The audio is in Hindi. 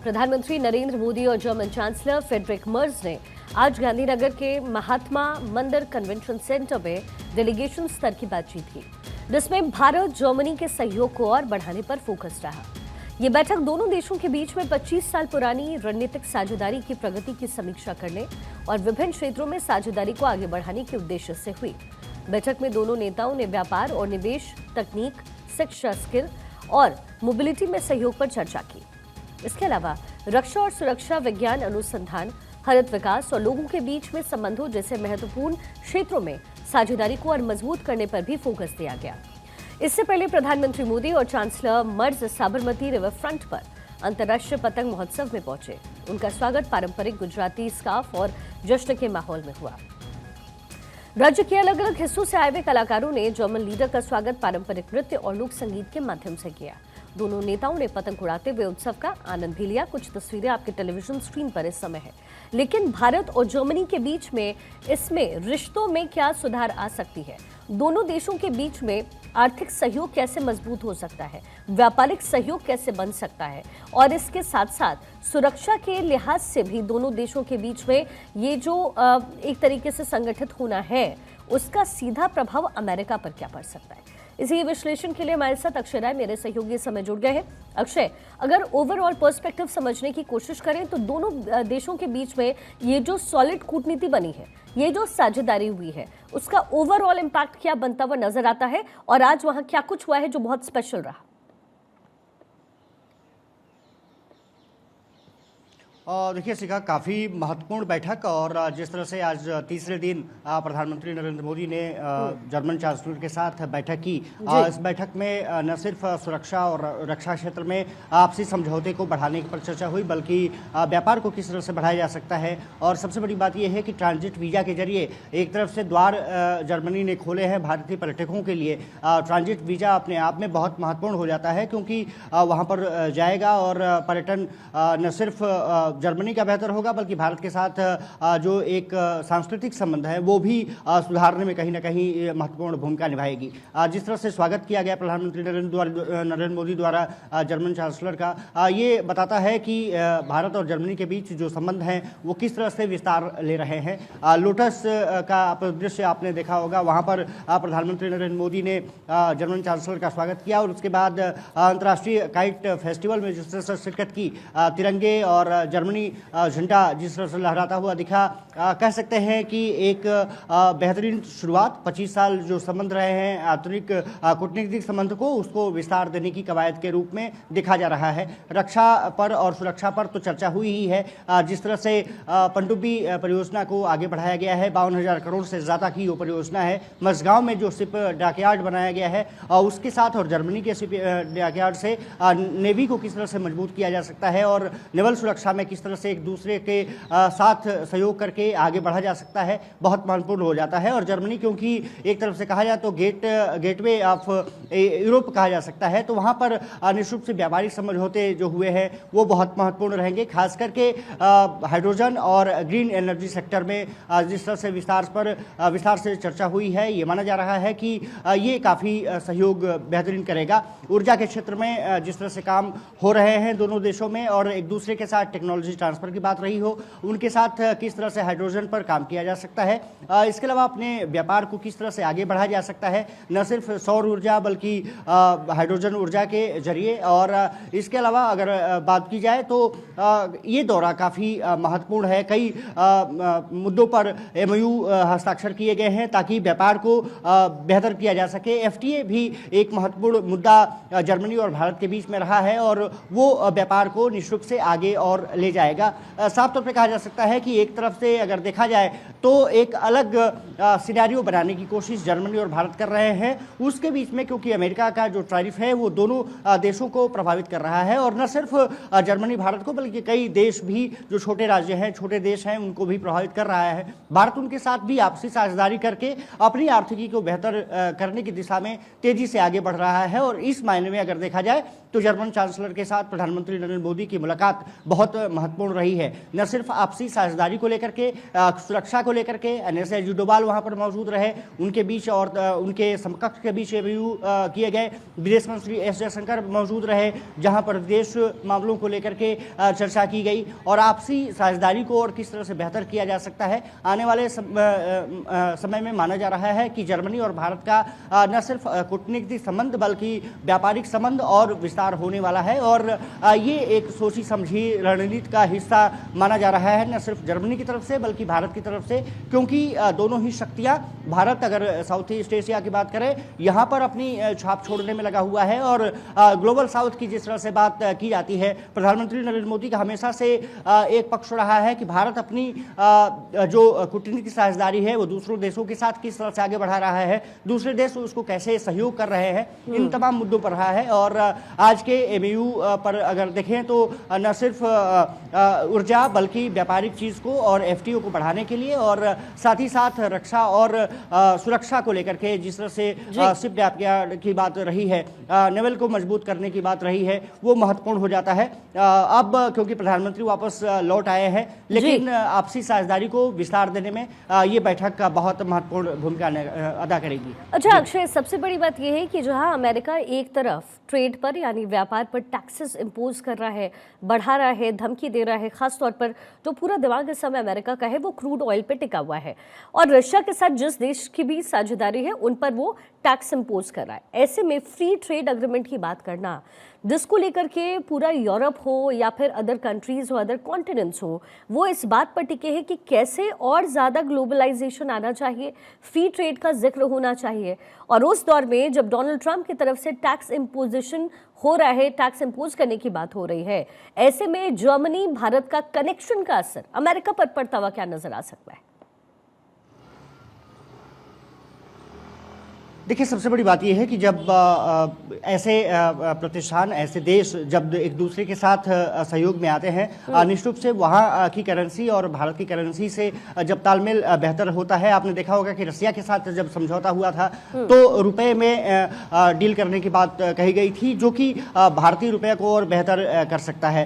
प्रधानमंत्री नरेंद्र मोदी और जर्मन चांसलर फ्रेडरिक मर्ज ने आज गांधीनगर के महात्मा मंदिर कन्वेंशन सेंटर में डेलीगेशन स्तर की बातचीत की, जिसमें भारत जर्मनी के सहयोग को और बढ़ाने पर फोकस रहा। ये बैठक दोनों देशों के बीच में 25 साल पुरानी रणनीतिक साझेदारी की प्रगति की समीक्षा करने और विभिन्न क्षेत्रों में साझेदारी को आगे बढ़ाने के उद्देश्य से हुई। बैठक में दोनों नेताओं ने व्यापार और निवेश, तकनीक, शिक्षा, स्किल और मोबिलिटी में सहयोग पर चर्चा की। इसके अलावा रक्षा और सुरक्षा, विज्ञान अनुसंधान, हरित विकास और लोगों के बीच में संबंधों जैसे महत्वपूर्ण क्षेत्रों में साझेदारी को और मजबूत करने पर भी फोकस दिया गया। इससे पहले प्रधानमंत्री मोदी और चांसलर मर्ज साबरमती रिवर फ्रंट पर अंतर्राष्ट्रीय पतंग महोत्सव में पहुंचे। उनका स्वागत पारंपरिक गुजराती स्कार्फ और जश्न के माहौल में हुआ। राज्य के अलग अलग हिस्सों से आए हुए कलाकारों ने जर्मन लीडर का स्वागत पारंपरिक नृत्य और लोक संगीत के माध्यम से किया। दोनों नेताओं ने पतंग उड़ाते हुए उत्सव का आनंद भी लिया। कुछ तस्वीरें आपके टेलीविजन स्क्रीन पर इस समय है। लेकिन भारत और जर्मनी के बीच में इसमें रिश्तों में क्या सुधार आ सकती है? दोनों देशों के बीच में आर्थिक सहयोग कैसे मजबूत हो सकता है? व्यापारिक सहयोग कैसे बन सकता है? और इसके साथ साथ सुरक्षा के लिहाज से भी दोनों देशों के बीच में ये जो एक तरीके से संगठित होना है, उसका सीधा प्रभाव अमेरिका पर क्या पड़ सकता है? इसी विश्लेषण के लिए हमारे साथ अक्षय राय, मेरे सहयोगी, इस समय जुड़ गए हैं। अक्षय, अगर ओवरऑल पर्सपेक्टिव समझने की कोशिश करें तो दोनों देशों के बीच में ये जो सॉलिड कूटनीति बनी है, ये जो साझेदारी हुई है, उसका ओवरऑल इम्पैक्ट क्या बनता हुआ नजर आता है और आज वहां क्या कुछ हुआ है जो बहुत स्पेशल रहा? देखिए शिखा, काफ़ी महत्वपूर्ण बैठक और जिस तरह से आज तीसरे दिन प्रधानमंत्री नरेंद्र मोदी ने जर्मन चांसलर के साथ बैठक की। इस बैठक में न सिर्फ सुरक्षा और रक्षा क्षेत्र में आपसी समझौते को बढ़ाने पर चर्चा हुई, बल्कि व्यापार को किस तरह से बढ़ाया जा सकता है। और सबसे बड़ी बात यह है कि ट्रांजिट वीज़ा के जरिए एक तरफ से द्वार जर्मनी ने खोले हैं भारतीय पर्यटकों के लिए। ट्रांजिट वीज़ा अपने आप में बहुत महत्वपूर्ण हो जाता है, क्योंकि वहाँ पर जाएगा और पर्यटन न सिर्फ जर्मनी का बेहतर होगा, बल्कि भारत के साथ जो एक सांस्कृतिक संबंध है वो भी सुधारने में कहीं ना कहीं महत्वपूर्ण भूमिका निभाएगी। जिस तरह से स्वागत किया गया प्रधानमंत्री नरेंद्र मोदी द्वारा जर्मन चांसलर का, ये बताता है कि भारत और जर्मनी के बीच जो संबंध हैं वो किस तरह से विस्तार ले रहे हैं। लोटस का दृश्य आपने देखा होगा, वहाँ पर प्रधानमंत्री नरेंद्र मोदी ने जर्मन चांसलर का स्वागत किया और उसके बाद अंतर्राष्ट्रीय काइट फेस्टिवल में जिस तरह से शिरकत की, तिरंगे और जर्मनी झंडा जिस तरह से लहराता हुआ दिखा। कह सकते हैं कि एक बेहतरीन शुरुआत, 25 साल जो संबंध रहे हैं आधुनिक कूटनीतिक संबंध को, उसको विस्तार देने की कवायद के रूप में देखा जा रहा है। रक्षा पर और सुरक्षा पर तो चर्चा हुई ही है। जिस तरह से पनडुब्बी परियोजना को आगे बढ़ाया गया है, 52,000 करोड़ से ज़्यादा की वो परियोजना है। मझगांव में जो शिप डॉकयार्ड बनाया गया है, उसके साथ और जर्मनी के शिप डॉकयार्ड से नेवी को किस तरह से मजबूत किया जा सकता है और नेवल सुरक्षा में किस तरह से एक दूसरे के साथ सहयोग करके आगे बढ़ा जा सकता है, बहुत महत्वपूर्ण हो जाता है। और जर्मनी क्योंकि एक तरफ से कहा जाए तो गेटवे ऑफ यूरोप कहा जा सकता है, तो वहाँ पर निश्चित से व्यापारिक समझौते जो हुए हैं वो बहुत महत्वपूर्ण रहेंगे, खास करके हाइड्रोजन और ग्रीन एनर्जी सेक्टर में जिस तरह से विस्तार से चर्चा हुई है। ये माना जा रहा है कि ये काफ़ी सहयोग बेहतरीन करेगा। ऊर्जा के क्षेत्र में जिस तरह से काम हो रहे हैं दोनों देशों में और एक दूसरे के साथ टेक्नोलॉजी ट्रांसफर की बात रही हो, उनके साथ किस तरह से हाइड्रोजन पर काम किया जा सकता है। इसके अलावा अपने व्यापार को किस तरह से आगे बढ़ाया जा सकता है, न सिर्फ सौर ऊर्जा बल्कि हाइड्रोजन ऊर्जा के जरिए। और इसके अलावा अगर बात की जाए तो ये दौरा काफ़ी महत्वपूर्ण है। कई मुद्दों पर MOU हस्ताक्षर किए गए हैं ताकि व्यापार को बेहतर किया जा सके। FTA भी एक महत्वपूर्ण मुद्दा जर्मनी और भारत के बीच में रहा है और वो व्यापार को निश्चित से आगे और ले जाएगा। साफ तौर पे कहा जा सकता है कि एक तरफ से अगर देखा जाए तो एक अलग सिनेरियो बनाने की कोशिश जर्मनी और भारत कर रहे हैं उसके बीच में, क्योंकि अमेरिका का जो टैरिफ है वो दोनों देशों को प्रभावित कर रहा है और न सिर्फ जर्मनी भारत को बल्कि कई देश भी जो छोटे राज्य हैं, छोटे देश हैं, उनको भी प्रभावित कर रहा है। भारत उनके साथ भी आपसी साझेदारी करके अपनी आर्थिकी को बेहतर करने की दिशा में तेजी से आगे बढ़ रहा है और इस मायने में अगर देखा जाए तो जर्मन चांसलर के साथ प्रधानमंत्री नरेंद्र मोदी की मुलाकात बहुत महत्वपूर्ण रही है। न सिर्फ आपसी साझेदारी को लेकर के, सुरक्षा को लेकर के, एनएसए डोभाल वहां पर मौजूद रहे, उनके बीच और उनके समकक्ष के बीच MOU किए गए, विदेश मंत्री एस जयशंकर मौजूद रहे, जहां पर विदेश मामलों को लेकर के चर्चा की गई और आपसी साझेदारी को और किस तरह से बेहतर किया जा सकता है। आने वाले समय में माना जा रहा है कि जर्मनी और भारत का न सिर्फ कूटनीतिक संबंध बल्कि व्यापारिक संबंध और विस्तार होने वाला है और ये एक सोची समझी रणनीति का हिस्सा माना जा रहा है, न सिर्फ जर्मनी की तरफ से बल्कि भारत की तरफ से, क्योंकि दोनों ही शक्तियां, भारत अगर साउथ ईस्ट एशिया की बात करें, यहाँ पर अपनी छाप छोड़ने में लगा हुआ है और ग्लोबल साउथ की जिस तरह से बात की जाती है, प्रधानमंत्री नरेंद्र मोदी का हमेशा से एक पक्ष रहा है कि भारत अपनी जो कूटनीतिक साझेदारी है वो दूसरों देशों के साथ किस तरह से आगे बढ़ा रहा है, दूसरे देश उसको कैसे सहयोग कर रहे हैं, इन तमाम मुद्दों पर रहा है। और आज के MOU पर अगर देखें तो न सिर्फ ऊर्जा बल्कि व्यापारिक चीज को और FTO को बढ़ाने के लिए और साथ ही साथ रक्षा और सुरक्षा को लेकर के जिस तरह से शिप व्यापार की बात रही है, नेवल को मजबूत करने की बात रही है, वो महत्वपूर्ण हो जाता है। अब क्योंकि प्रधानमंत्री वापस लौट आए हैं, लेकिन आपसी साझेदारी को विस्तार देने में ये बैठक बहुत महत्वपूर्ण भूमिका अदा करेगी। अच्छा अक्षय, सबसे बड़ी बात यह है कि जहां अमेरिका एक तरफ ट्रेड पर यानी व्यापार पर टैक्सेस इंपोज कर रहा है, बढ़ा रहा है, धमकी दे रहा है, खासतौर पर जो पूरा दिमाग इस समय अमेरिका का है वो क्रूड ऑयल पे टिका हुआ है और रशिया के साथ जिस देश की भी साझेदारी है उन पर वो टैक्स इंपोज कर रहा है। ऐसे में फ्री ट्रेड एग्रीमेंट की बात करना, जिसको लेकर के पूरा यूरोप हो या फिर अदर कंट्रीज हो, अदर कॉन्टिनेंट्स हो, वो इस बात पर टिके हैं कि कैसे और ज़्यादा ग्लोबलाइजेशन आना चाहिए, फ्री ट्रेड का जिक्र होना चाहिए। और उस दौर में जब डोनाल्ड ट्रंप की तरफ से टैक्स इम्पोजिशन हो रहा है, टैक्स इम्पोज करने की बात हो रही है, ऐसे में जर्मनी भारत का कनेक्शन का असर अमेरिका पर पड़ता हुआ क्या नजर आ सकता है? देखिए, सबसे बड़ी बात यह है कि जब ऐसे प्रतिष्ठान, ऐसे देश जब एक दूसरे के साथ सहयोग में आते हैं, निश्चित रूप से वहाँ की करेंसी और भारत की करेंसी से जब तालमेल बेहतर होता है। आपने देखा होगा कि रसिया के साथ जब समझौता हुआ था तो रुपए में डील करने की बात कही गई थी, जो कि भारतीय रुपये को और बेहतर कर सकता है।